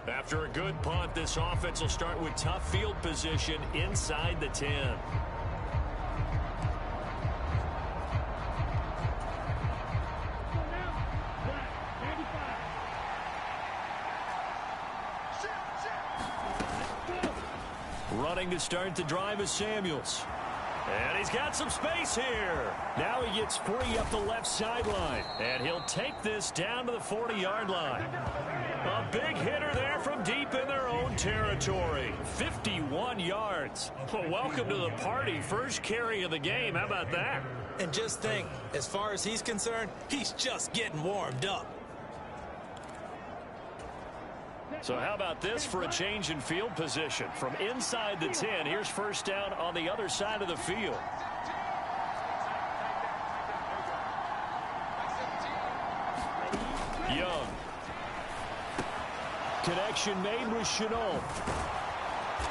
After a good punt, this offense will start with tough field position inside the 10. Running to start the drive is Samuels. And he's got some space here. Now he gets free up the left sideline. And he'll take this down to the 40-yard line. A big hitter there from deep in their own territory. 51 yards. Well, welcome to the party. First carry of the game. How about that? And just think, as far as he's concerned, he's just getting warmed up. So how about this for a change in field position? From inside the 10, here's first down on the other side of the field. Young. Connection made with Shenault.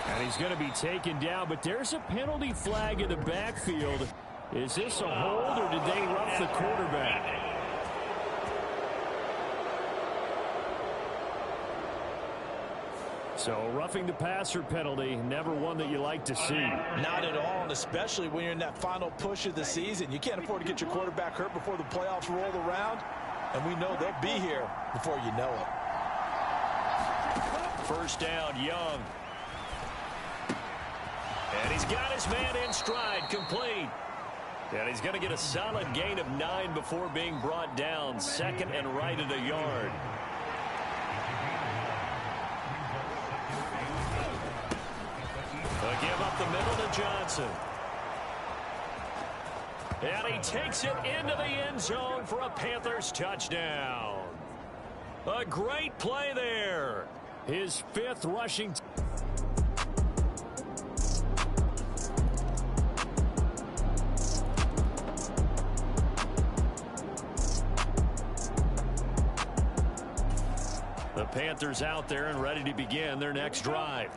And he's going to be taken down, but there's a penalty flag in the backfield. Is this a hold, or did they rough the quarterback? So roughing the passer penalty, never one that you like to see. Not at all, and especially when you're in that final push of the season. You can't afford to get your quarterback hurt before the playoffs roll around, and we know they'll be here before you know it. First down, Young. And he's got his man in stride, complete. And he's going to get a solid gain of 9 before being brought down. Second and right at a yard. They'll give up the middle to Johnson. And he takes it into the end zone for a Panthers touchdown. A great play there. His 5th rushing. The Panthers out there and ready to begin their next drive.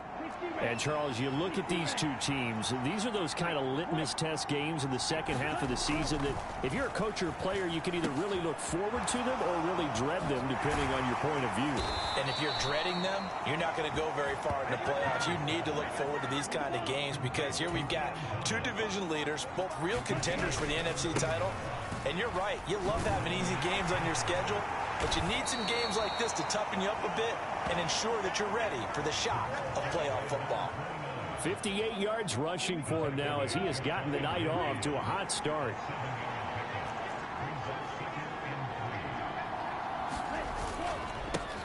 And, Charles, you look at these two teams, these are those kind of litmus test games in the second half of the season that if you're a coach or a player, you can either really look forward to them or really dread them, depending on your point of view. And if you're dreading them, you're not going to go very far in the playoffs. You need to look forward to these kind of games because here we've got two division leaders, both real contenders for the NFC title. And you're right, you love having easy games on your schedule, but you need some games like this to toughen you up a bit and ensure that you're ready for the shock of playoff football. 58 yards rushing for him now as he has gotten the night off to a hot start.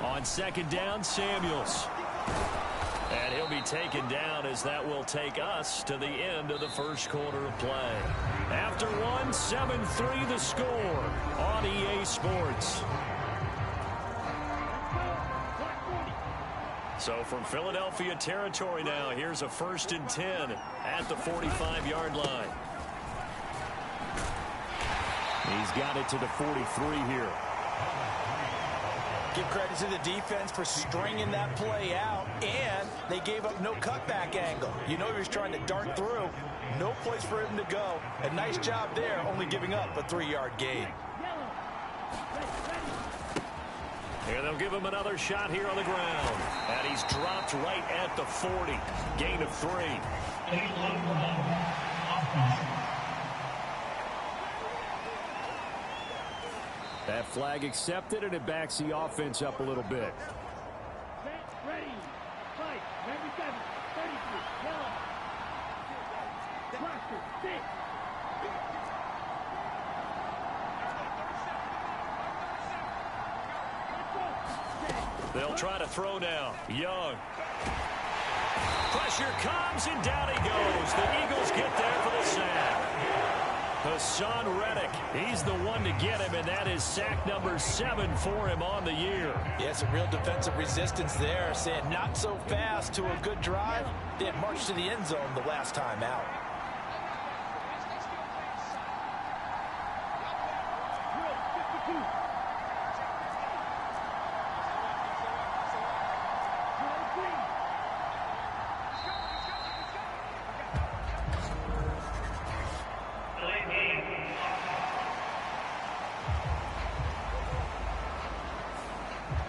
On second down, Samuels. And he'll be taken down as that will take us to the end of the first quarter of play. After one, 7-3 the score on EA Sports. So from Philadelphia territory now, here's a 1st and 10 at the 45-yard line. He's got it to the 43 here. Give credit to the defense for stringing that play out, and they gave up no cutback angle. You know he was trying to dart through. No place for him to go. A nice job there, only giving up a 3-yard gain. And they'll give him another shot here on the ground. And he's dropped right at the 40. Gain of 3. That flag accepted, and it backs the offense up a little bit. Ready. Fight. 97. 33. Yellow. Cluster. 6. They'll try to throw now. Young. Pressure comes, and down he goes. The Eagles get there for the sack. Hassan Reddick, he's the one to get him, and that is sack number 7 for him on the year. Yes, a real defensive resistance there, saying not so fast to a good drive. They had marched to the end zone the last time out.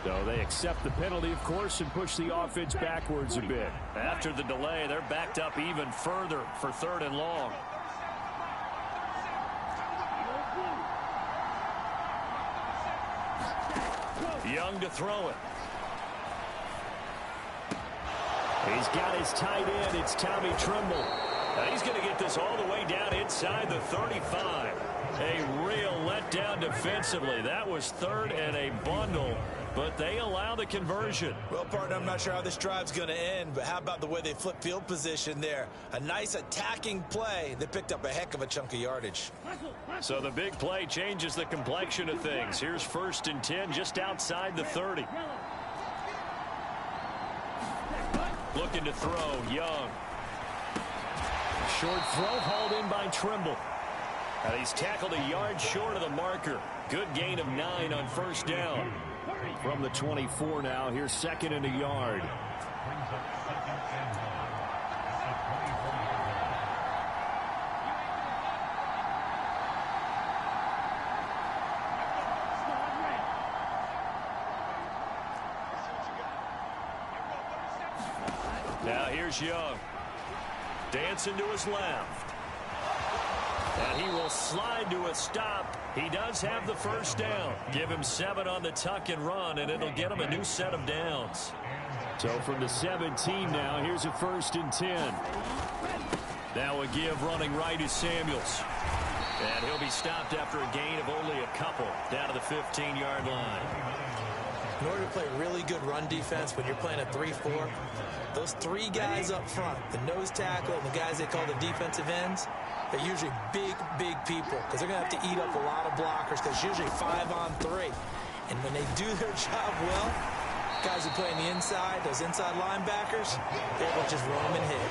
So they accept the penalty, of course, and push the offense backwards a bit. After the delay, they're backed up even further for 3rd and long. Young to throw it. He's got his tight end. It's Tommy Tremble. Now he's going to get this all the way down inside the 35. A real letdown defensively. That was 3rd and a bundle, but they allow the conversion. Well, partner, I'm not sure how this drive's going to end, but how about the way they flip field position there? A nice attacking play that picked up a heck of a chunk of yardage. So the big play changes the complexion of things. Here's 1st and 10 just outside the 30. Looking to throw, Young. Short throw hauled in by Tremble. And he's tackled a yard short of the marker. Good gain of 9 on 1st down. From the 24 now, here's 2nd and a yard. Now here's Young. Dancing to his left. And he will slide to a stop. He does have the 1st down. Give him 7 on the tuck and run, and it'll get him a new set of downs. So from the 17 now, here's a 1st and 10. Now a give running right is Samuels. And he'll be stopped after a gain of only a couple down to the 15-yard line. In order to play really good run defense when you're playing a 3-4, those 3 guys up front, the nose tackle and the guys they call the defensive ends, they're usually big people because they're going to have to eat up a lot of blockers because it's usually 5 on 3. And when they do their job well, guys who play on the inside, those inside linebackers, they're able to just roam and hit.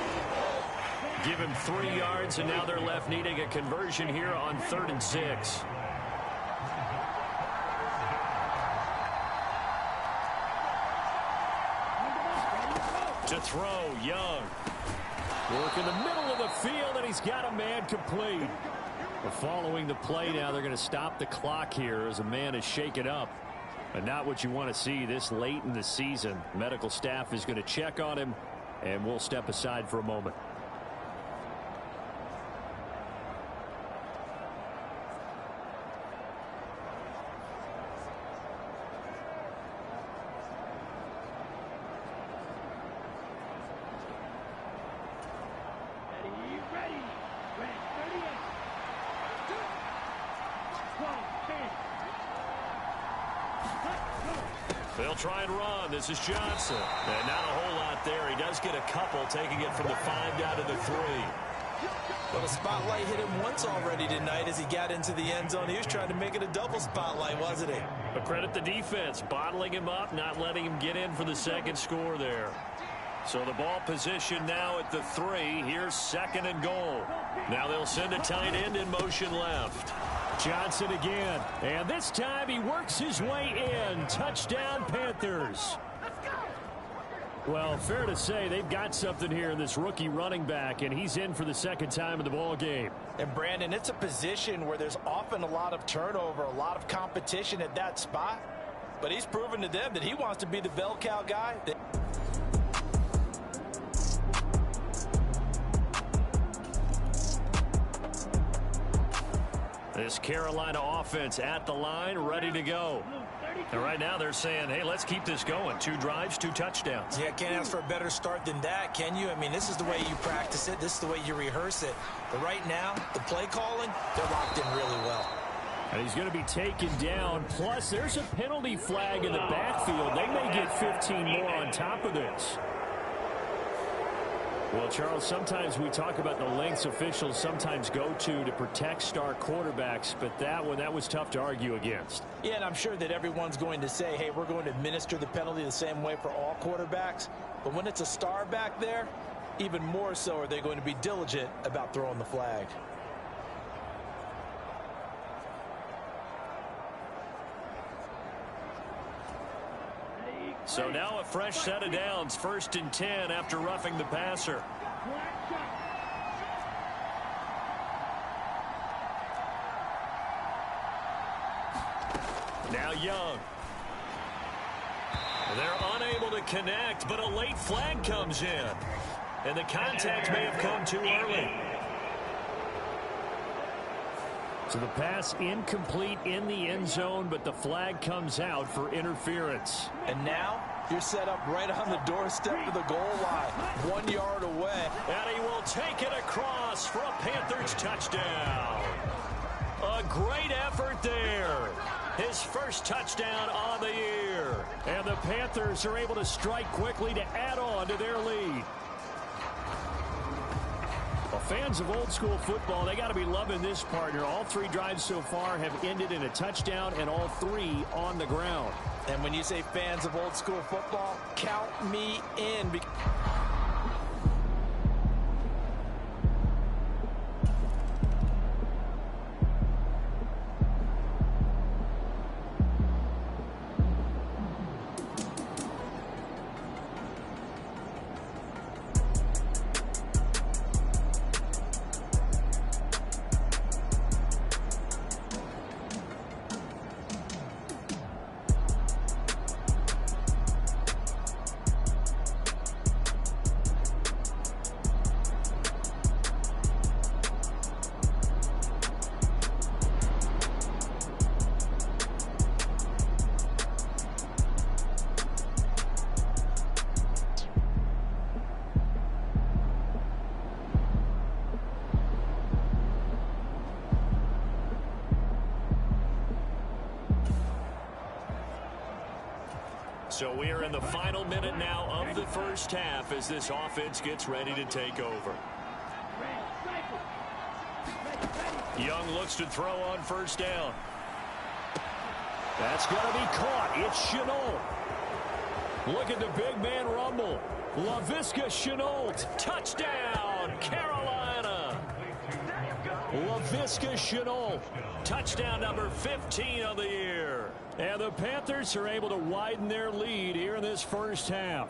Give him 3 yards, and now they're left needing a conversion here on 3rd and 6. To throw, Young. Work in the middle of the field, and he's got a man complete. But following the play now, they're going to stop the clock here as a man is shaken up. But not what you want to see this late in the season. Medical staff is going to check on him, and we'll step aside for a moment. They'll try and run. This is Johnson. And not a whole lot there. He does get a couple, taking it from the 5 down to the 3. Well, the spotlight hit him once already tonight as he got into the end zone. He was trying to make it a double spotlight, wasn't he? But credit the defense, bottling him up, not letting him get in for the 2nd score there. So the ball position now at the 3. Here's 2nd and goal. Now they'll send a tight end in motion left. Johnson again, and this time he works his way in. Touchdown, Panthers. Well, fair to say they've got something here in this rookie running back, and he's in for the 2nd time in the ball game. And Brandon, it's a position where there's often a lot of turnover, a lot of competition at that spot. But he's proven to them that he wants to be the bell cow guy. This Carolina offense at the line, ready to go. And right now they're saying, hey, let's keep this going. 2 drives, 2 touchdowns. Yeah, can't ask for a better start than that, can you? I mean, this is the way you practice it. This is the way you rehearse it. But right now, the play calling, they're locked in really well. And he's going to be taken down. Plus, there's a penalty flag in the backfield. They may get 15 more on top of this. Well, Charles, sometimes we talk about the lengths officials sometimes go to protect star quarterbacks, but that one, that was tough to argue against. Yeah, and I'm sure that everyone's going to say, hey, we're going to administer the penalty the same way for all quarterbacks. But when it's a star back there, even more so are they going to be diligent about throwing the flag. So now a fresh set of downs, 1st and 10 after roughing the passer. Now Young. They're unable to connect, but a late flag comes in. And the contact may have come too early. So the pass incomplete in the end zone, but the flag comes out for interference. And now you're set up right on the doorstep of the goal line, 1 yard away. And he will take it across for a Panthers touchdown. A great effort there. His first touchdown on the year. And the Panthers are able to strike quickly to add on to their lead. Well, fans of old school football, they got to be loving this partner. All 3 drives so far have ended in a touchdown, and all 3 on the ground. And when you say fans of old school football, count me in. So we are in the final minute now of the first half as this offense gets ready to take over. Young looks to throw on first down. That's going to be caught. It's Shenault. Look at the big man rumble. Laviska Shenault. Touchdown, Carolina. Laviska Shenault. Touchdown number 15 of the year. And the Panthers are able to widen their lead here in this first half.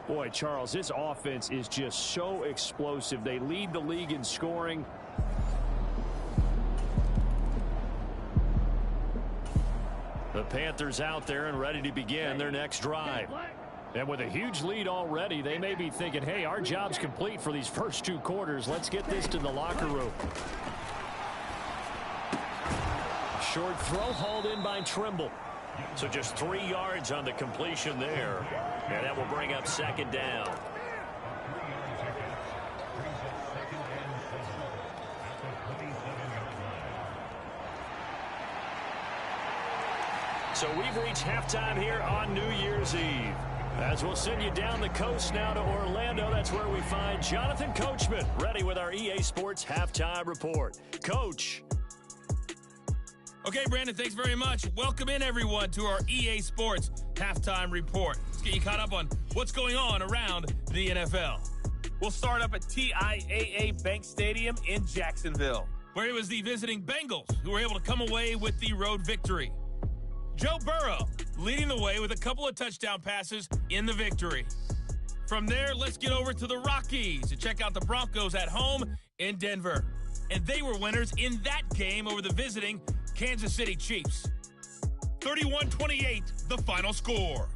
Boy, Charles, this offense is just so explosive. They lead the league in scoring. The Panthers out there and ready to begin their next drive. And with a huge lead already, they may be thinking, hey, our job's complete for these first 2 quarters. Let's get this to the locker room. Short throw hauled in by Trimble. So just 3 yards on the completion there. And that will bring up second down. So we've reached halftime here on New Year's Eve. As we'll send you down the coast now to Orlando, that's where we find Jonathan Coachman ready with our EA Sports Halftime Report. Coach. Okay, Brandon, thanks very much. Welcome in, everyone, to our EA Sports Halftime Report. Let's get you caught up on what's going on around the NFL. We'll start up at TIAA Bank Stadium in Jacksonville, where it was the visiting Bengals who were able to come away with the road victory. Joe Burrow leading the way with a couple of touchdown passes in the victory. From there, let's get over to the Rockies to check out the Broncos at home in Denver. And they were winners in that game over the visiting Kansas City Chiefs. 31-28, the final score.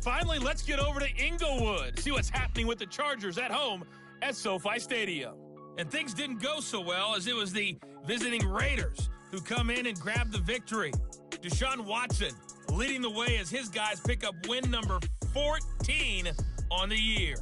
Finally, let's get over to Inglewood, see what's happening with the Chargers at home at SoFi Stadium. And things didn't go so well, as it was the visiting Raiders who come in and grab the victory. Deshaun Watson leading the way as his guys pick up win number 14 on the year.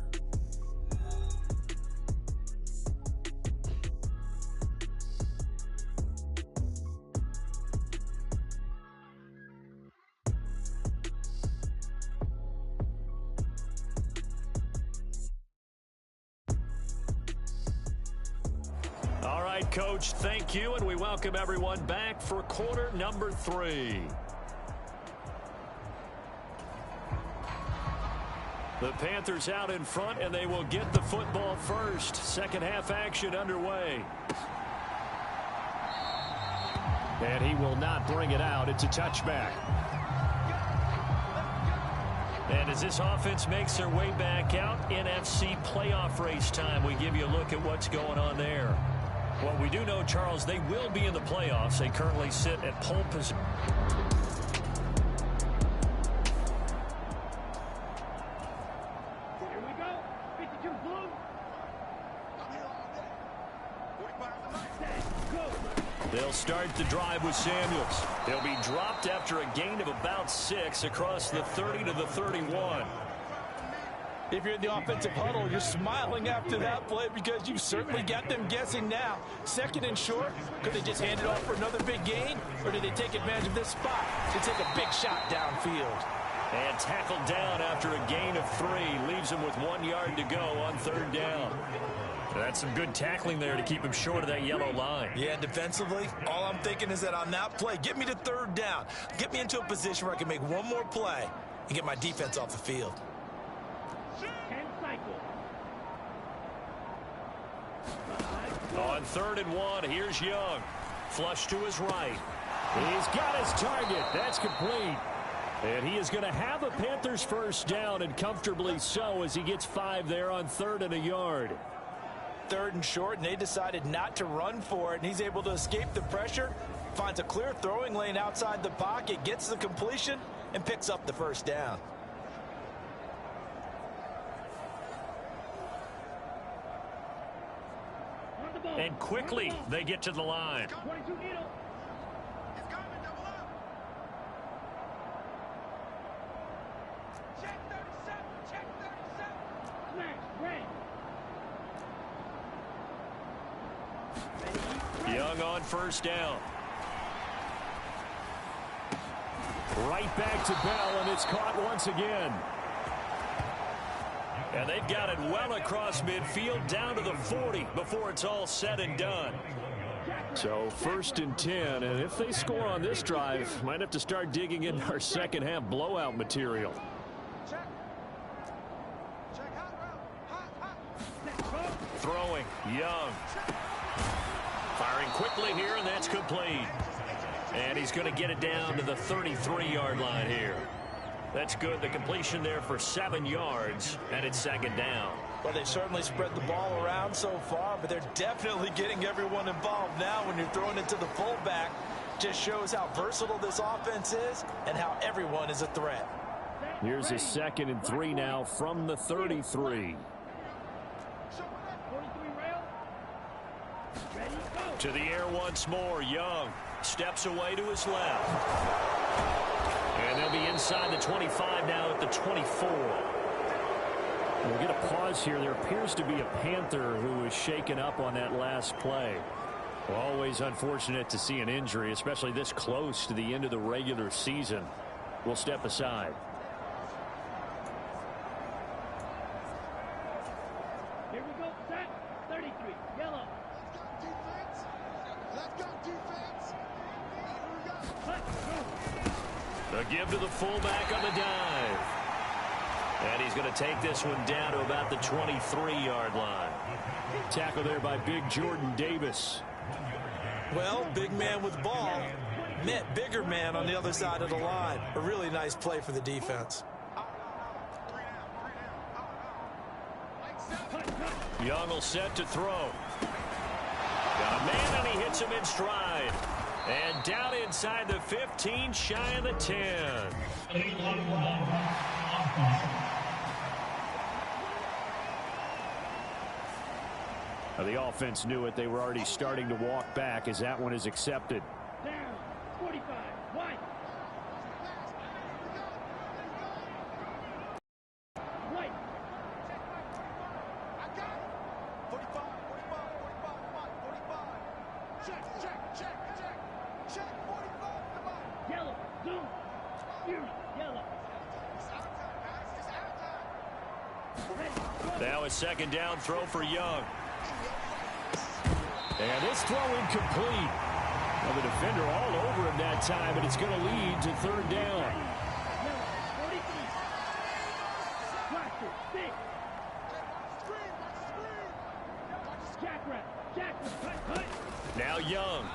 All right, Coach, thank you, and we welcome everyone back for quarter number 3. The Panthers out in front, and they will get the football first. Second half action underway. And he will not bring it out. It's a touchback. And as this offense makes their way back out, NFC playoff race time, we give you a look at what's going on there. Well, we do know, Charles, they will be in the playoffs. They currently sit at pole position. Here we go. 52 blue. Set, go. They'll start the drive with Samuels. They'll be dropped after a gain of about 6 across the 30 to the 31. If you're in the offensive huddle, you're smiling after that play because you certainly got them guessing now. Second and short, could they just hand it off for another big gain? Or did they take advantage of this spot to take a big shot downfield? And tackled down after a gain of 3. Leaves him with 1 yard to go on 3rd down. That's some good tackling there to keep him short of that yellow line. Yeah, defensively, all I'm thinking is that on that play, get me to 3rd down. Get me into a position where I can make one more play and get my defense off the field. 10 cycle. On 3rd and 1, here's Young. Flush to his right. He's got his target. That's complete. And he is going to have a Panthers first down, and comfortably so, as he gets 5 there on 3rd and a yard. 3rd and short, and they decided not to run for it, and he's able to escape the pressure, finds a clear throwing lane outside the pocket, gets the completion, and picks up the first down. On the ball. And quickly, they get to the line. 22 needle. Check 37. Check 37. Smash. Ready. Young on first down. Right back to Bell, and it's caught once again. And they've got it well across midfield down to the 40 before it's all said and done. So 1st and 10, and if they score on this drive, might have to start digging into our second half blowout material. Throwing, Young. Firing quickly here, and that's complete. And he's going to get it down to the 33-yard line here. That's good. The completion there for 7 yards, and it's 2nd down. Well, they've certainly spread the ball around so far, but they're definitely getting everyone involved now when you're throwing it to the fullback. Just shows how versatile this offense is and how everyone is a threat. Here's a 2nd and 3 now from the 33. 43 rail. Ready, go. To the air once more. Young steps away to his left. And they'll be inside the 25 now at the 24. We'll get a pause here. There appears to be a Panther who was shaken up on that last play. Always unfortunate to see an injury, especially this close to the end of the regular season. We'll step aside. Here we go. Set. 33. Yellow. Let's go, defense. Let's go. A give to the fullback on the dive. And he's going to take this one down to about the 23-yard line. Tackle there by big Jordan Davis. Well, big man with ball met bigger man on the other side of the line. A really nice play for the defense. Young will set to throw. Got a man, and he hits him in stride. And down inside the 15, shy of the 10. Now, the offense knew it. They were already starting to walk back as that one is accepted. Down. 45. Wide. Right. 45. Check. 45. Come on. Yellow. Zoom. Fury. Yellow. Ready. Go. Now a 2nd down throw for Young. And this throw incomplete. Well, the defender all over him that time, but it's going to lead to 3rd down. Yellow. 43. Blaster. 6. Jackrabbit. Cut. Now Young.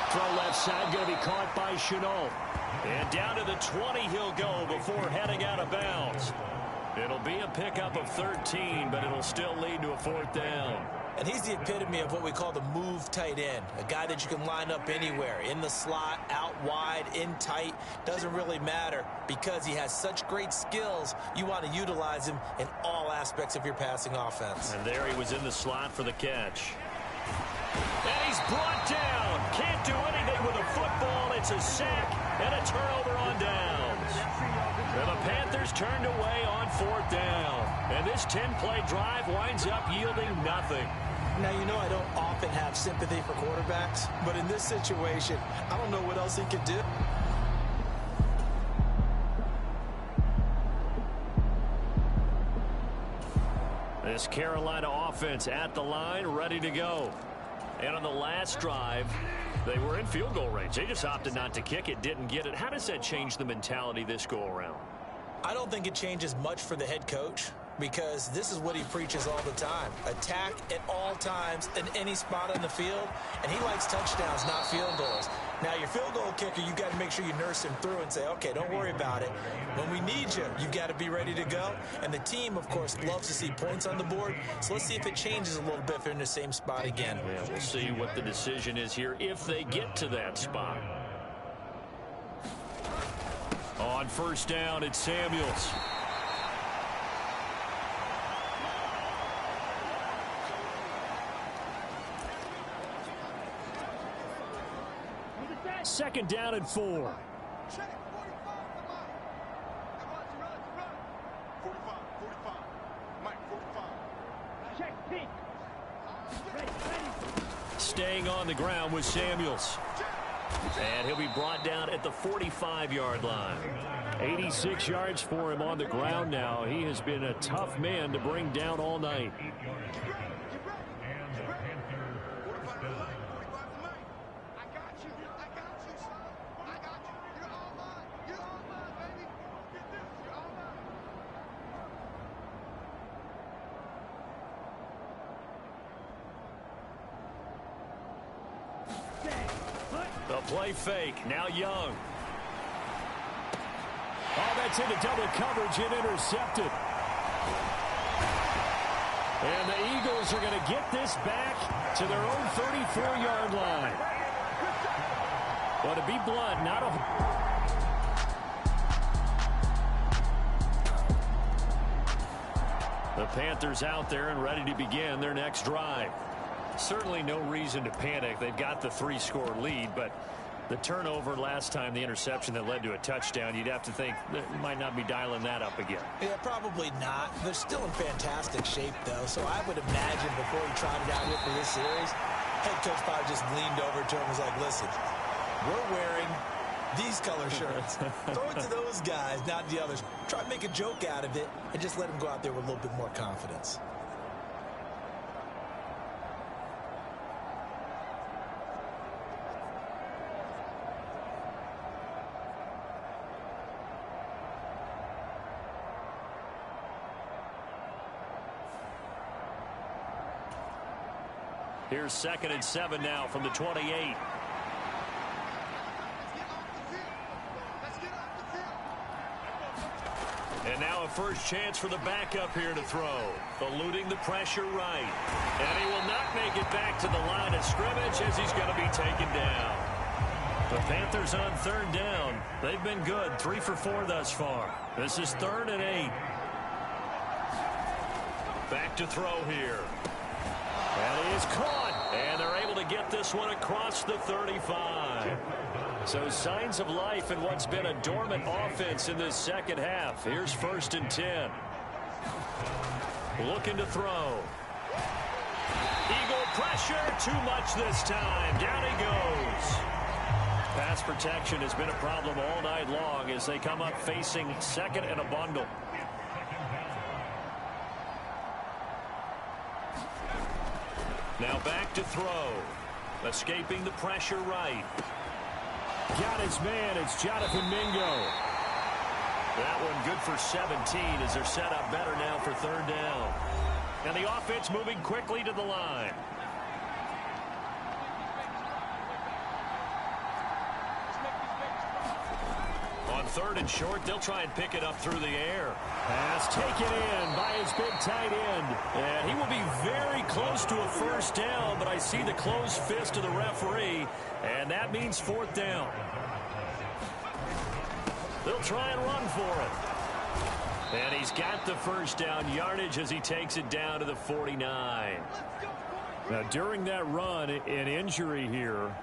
Throw left side, going to be caught by Shenault. And down to the 20 he'll go before heading out of bounds. It'll be a pickup of 13, but it'll still lead to a 4th down. And he's the epitome of what we call the move tight end, a guy that you can line up anywhere, in the slot, out wide, in tight, doesn't really matter because he has such great skills. You want to utilize him in all aspects of your passing offense. And there he was in the slot for the catch. And he's brought down. Can't do anything with a football. It's a sack and a turnover on downs. And the Panthers turned away on 4th down. And this 10-play drive winds up yielding nothing. Now, you know I don't often have sympathy for quarterbacks, but in this situation, I don't know what else he could do. This Carolina offense at the line, ready to go. And on the last drive, they were in field goal range. They just opted not to kick it, didn't get it. How does that change the mentality this go-around? I don't think it changes much for the head coach because this is what he preaches all the time. Attack at all times in any spot on the field, and he likes touchdowns, not field goals. Now, your field goal kicker, you've got to make sure you nurse him through and say, okay, don't worry about it. When we need you, you've got to be ready to go. And the team, of course, loves to see points on the board. So let's see if it changes a little bit if they're in the same spot again. Yeah, we'll see what the decision is here if they get to that spot. On 1st down, it's Samuels. Second down and 4. Check, 45 to Mike. Run. 45, 45. Mike, 45. Check, peek. Staying on the ground with Samuels. And he'll be brought down at the 45-yard line. 86 yards for him on the ground now. He has been a tough man to bring down all night. The play fake. Now Young. Oh, that's into double coverage and intercepted. And the Eagles are going to get this back to their own 34-yard line. But to be blunt, not a... The Panthers out there and ready to begin their next drive. Certainly no reason to panic. They've got the 3-score lead, but the turnover last time, the interception that led to a touchdown, you'd have to think that you might not be dialing that up again. Yeah, probably not. They're still in fantastic shape, though, so I would imagine before he trotted out here for this series, head coach probably just leaned over to him and was like, listen, we're wearing these color shirts. Throw it to those guys, not the others. Try to make a joke out of it and just let them go out there with a little bit more confidence. Here's 2nd and 7 now from the 28. And now a first chance for the backup here to throw. Eluding the pressure right. And he will not make it back to the line of scrimmage as he's going to be taken down. The Panthers on 3rd down. They've been good. 3 for 4 thus far. This is 3rd and 8. Back to throw here. And he is caught. And they're able to get this one across the 35. So signs of life in what's been a dormant offense in this second half. Here's 1st and 10. Looking to throw. Eagle pressure. Too much this time. Down he goes. Pass protection has been a problem all night long as they come up facing 2nd and a bundle. Now back to throw. Escaping the pressure right. Got his man. It's Jonathan Mingo. That one good for 17 as they're set up better now for 3rd down. And the offense moving quickly to the line. On 3rd and short. They'll try and pick it up through the air. Pass taken in by his big tight end. And he will be very close to a first down, but I see the closed fist of the referee, and that means 4th down. They'll try and run for it. And he's got the first down yardage as he takes it down to the 49. Now, during that run, an injury here.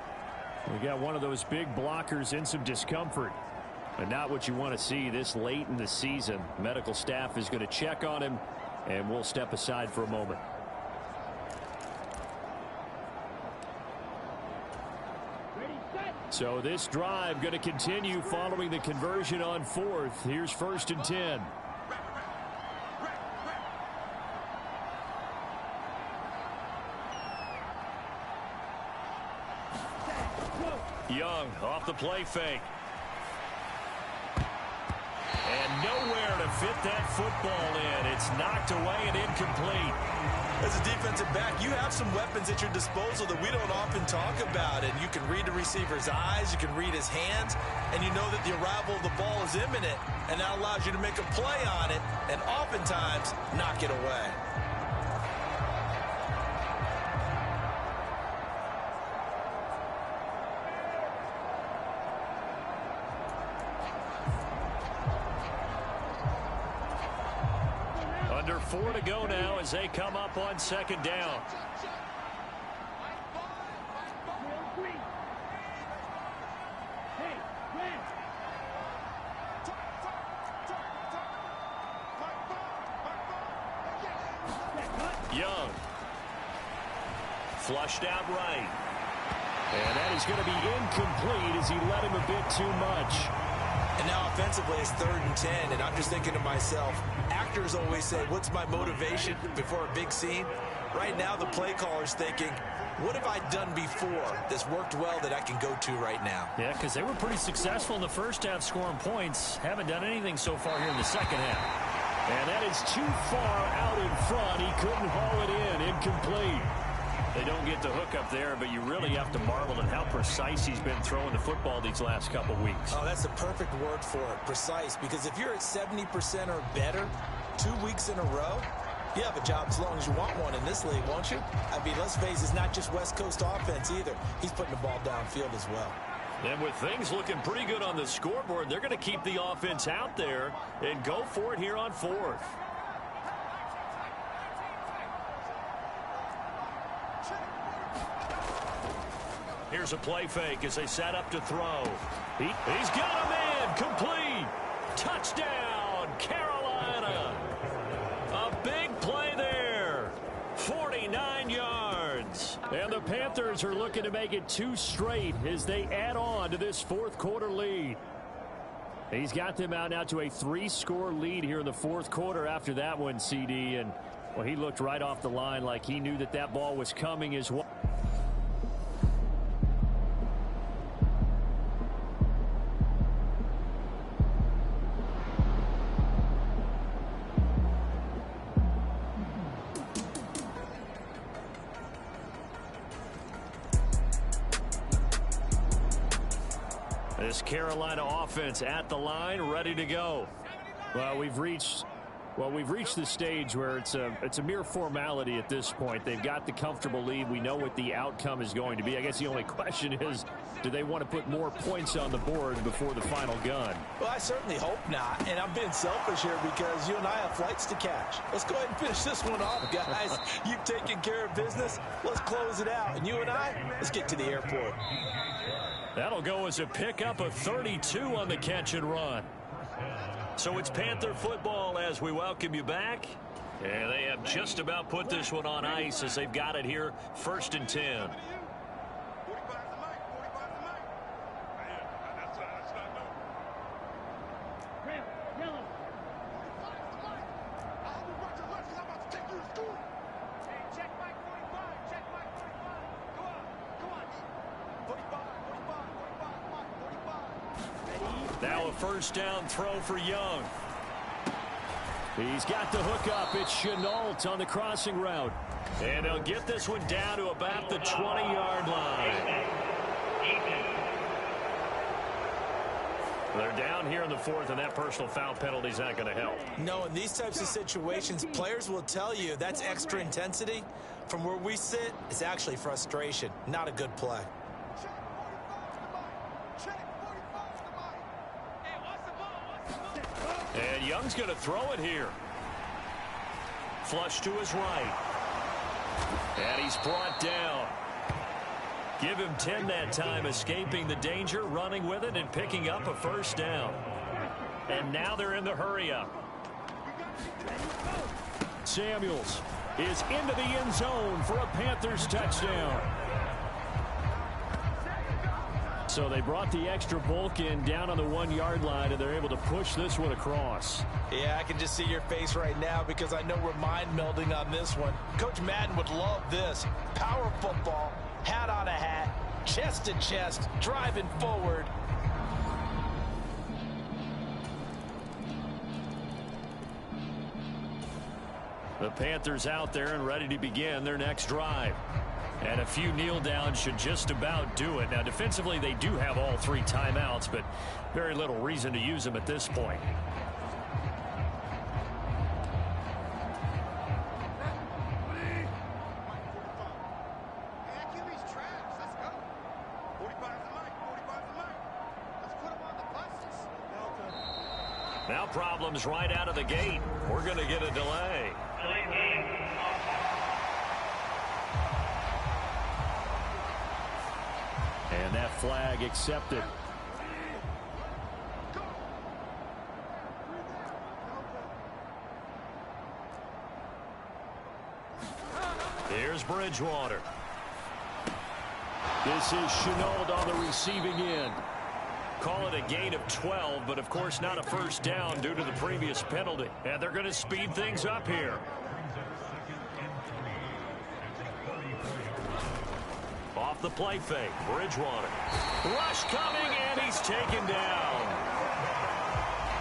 We got one of those big blockers in some discomfort. And not what you want to see this late in the season. Medical staff is going to check on him, and we'll step aside for a moment. So this drive going to continue following the conversion on 4th. Here's 1st and 10. Young off the play fake. And nowhere to fit that football in. It's knocked away and incomplete. As a defensive back, you have some weapons at your disposal that we don't often talk about. And you can read the receiver's eyes, you can read his hands, and you know that the arrival of the ball is imminent. And that allows you to make a play on it and oftentimes knock it away. Under 4 to go now as they come up on 2nd down. Young. Flushed out right. And that is going to be incomplete as he let him a bit too much. And now offensively it's 3rd and 10, and I'm just thinking to myself, actors always say, what's my motivation before a big scene? Right now the play caller's thinking, what have I done before that's worked well that I can go to right now? Yeah, because they were pretty successful in the first half scoring points. Haven't done anything so far here in the second half. And that is too far out in front. He couldn't haul it in. Incomplete. They don't get the hook up there, but you really have to marvel at how precise he's been throwing the football these last couple weeks. Oh, that's the perfect word for it, precise, because if you're at 70% or better 2 weeks in a row, you have a job as long as you want one in this league, won't you? I mean, let's face it, it's not just West Coast offense either. He's putting the ball downfield as well. And with things looking pretty good on the scoreboard, they're going to keep the offense out there and go for it here on 4th. Here's a play fake as they set up to throw. He's got him in. Complete. Touchdown, Carolina. A big play there. 49 yards. And the Panthers are looking to make it 2 straight as they add on to this 4th quarter lead. He's got them out now to a 3-score lead here in the 4th quarter after that one, CD. And, well, he looked right off the line like he knew that that ball was coming as well. This Carolina offense at the line, ready to go. Well, we've reached the stage where it's a mere formality at this point. They've got the comfortable lead. We know what the outcome is going to be. I guess the only question is, do they want to put more points on the board before the final gun? Well, I certainly hope not. And I'm being selfish here because you and I have flights to catch. Let's go ahead and finish this one off, guys. You've taken care of business. Let's close it out. And you and I, let's get to the airport. That'll go as a pickup of 32 on the catch and run. So it's Panther football as we welcome you back. And they have just about put this one on ice as they've got it here, 1st and 10. Now a first down throw for Young. He's got the hook up. It's Chenault on the crossing route. And they'll get this one down to about the 20-yard line. They're down here in the fourth, and that personal foul penalty is not going to help. No, in these types of situations, players will tell you that's extra intensity. From where we sit, it's actually frustration, not a good play. Check 45 to Mike. Check 45 to Mike. Hey, what's the ball? What's the ball? And Young's going to throw it here. Flush to his right. And he's brought down. Give him 10 that time, escaping the danger, running with it, and picking up a first down. And now they're in the hurry-up. Samuels is into the end zone for a Panthers touchdown. So they brought the extra bulk in down on the 1-yard line, and they're able to push this one across. Yeah, I can just see your face right now because I know we're mind melding on this one. Coach Madden would love this. Power football, hat on a hat, chest to chest, driving forward. The Panthers out there and ready to begin their next drive. And a few kneel downs should just about do it. Now, defensively, they do have all 3 timeouts, but very little reason to use them at this point. Now problems right out of the gate. We're going to get a delay. And that flag accepted. Here's Bridgewater. This is Shenault on the receiving end. Call it a gain of 12, but of course not a first down due to the previous penalty. And they're going to speed things up here. Off the play fake, Bridgewater. Rush coming, and he's taken down.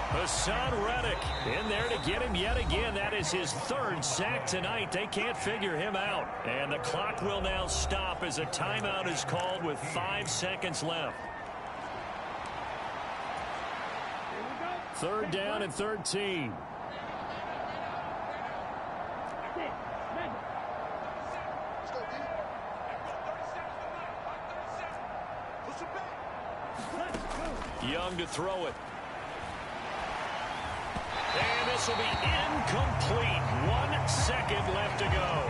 Hassan Reddick in there to get him yet again. That is his 3rd sack tonight. They can't figure him out. And the clock will now stop as a timeout is called with 5 seconds left. 3rd down and 13. Young to throw it. And this will be incomplete. 1 second left to go.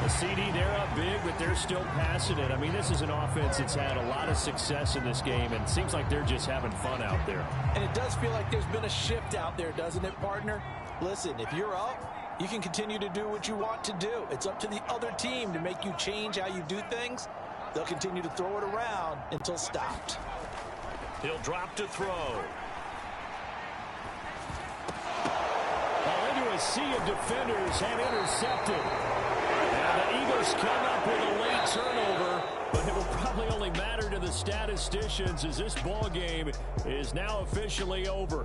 The CD, they're up big, but they're still passing it. I mean, this is an offense that's had a lot of success in this game, and it seems like they're just having fun out there. And it does feel like there's been a shift out there, doesn't it, partner? Listen, if you're up, you can continue to do what you want to do. It's up to the other team to make you change how you do things. They'll continue to throw it around until stopped. He'll drop to throw. Well, into a sea of defenders and intercepted. And the Eagles come up with a late turnover, but it will probably only matter to the statisticians as this ball game is now officially over.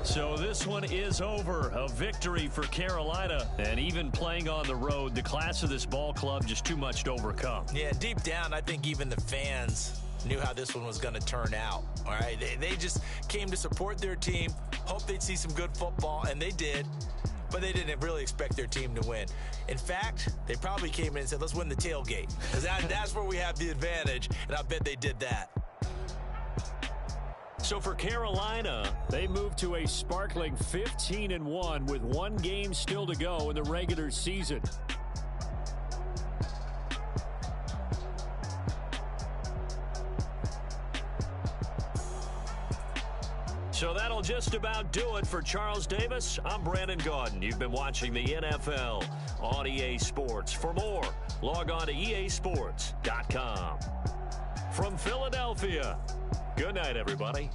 So this one is over. A victory for Carolina. And even playing on the road, the class of this ball club just too much to overcome. Yeah, deep down, I think even the fans knew how this one was going to turn out. All right, they just came to support their team, hoped they'd see some good football, and they did. But they didn't really expect their team to win. In fact, they probably came in and said, let's win the tailgate. Because that's where we have the advantage, and I bet they did that. So for Carolina, they move to a sparkling 15-1 with 1 game still to go in the regular season. So that'll just about do it for Charles Davis. I'm Brandon Gaudin. You've been watching the NFL on EA Sports. For more, log on to easports.com. From Philadelphia, good night, everybody.